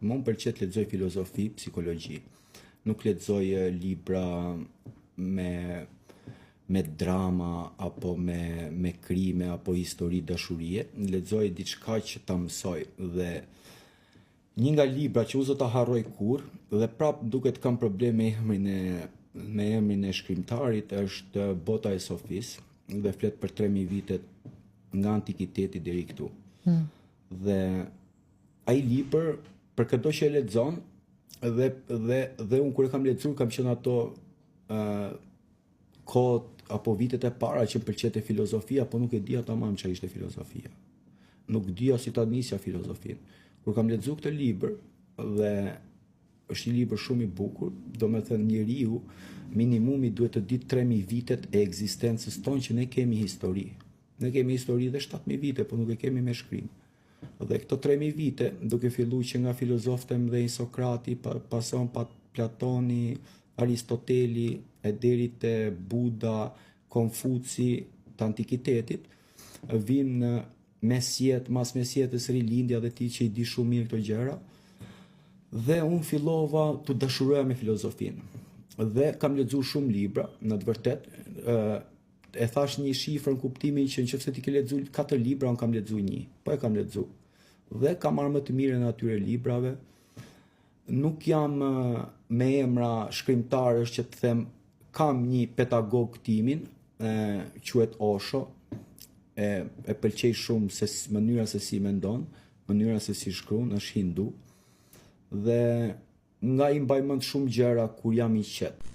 Më pëlqet të lexoj filozofi, psikologji. Nuk lexoj libra me drama apo me krime apo histori dashurie. Lexoj diçka që ta mësoj dhe një nga libra që uzo ta harroj kur dhe prap duket kam probleme me emrin e shkrimtarit është Bota e Sofisë dhe flet për 3000 vitet nga antikiteti deri këtu. Dhe ai libër për këto që e lexon dhe unë kur e kam lexuar kam qenë ato kohët apo vitet e para që më pëlqente filozofia, po nuk e dija tamam çfarë ishte filozofia. Nuk dija si ta nisja filozofin. Kur kam lexuar këtë libër dhe është një libër shumë i bukur, domethënë njeriu minimumi duhet të ditë 3000 vitet e ekzistencës tonë që ne kemi histori. Ne kemi histori dhe 7000 vite, po nuk e kemi me shkrim. Dhe këto 3000 vite, duke filluar që nga filozofët e mëdhenj Sokrati, pason pa Platoni, Aristoteli, e deri te Buda, Konfuci, të antikitetit, vinë mas mesjetës rilindja dhe ti që i di shumë mirë këto gjëra, dhe unë fillova të dashuroja me filozofinë. Dhe kam lexuar shumë libra, në të vërtet, e thash një shifër në kuptimin që nëse ti ke lexuar 4 libra, unë kam lexuar 1, po e kam lexuar. Dhe kam marrë më të mirën e atyre librave. Nuk jam me emra shkrimtarësh që të them kam një pedagog timin, quhet Osho, e pëlqej shumë mënyra se si mendon, mënyra se si shkruan, është hindu. Dhe nga i mbaj mend shumë gjëra kur jam i qetë.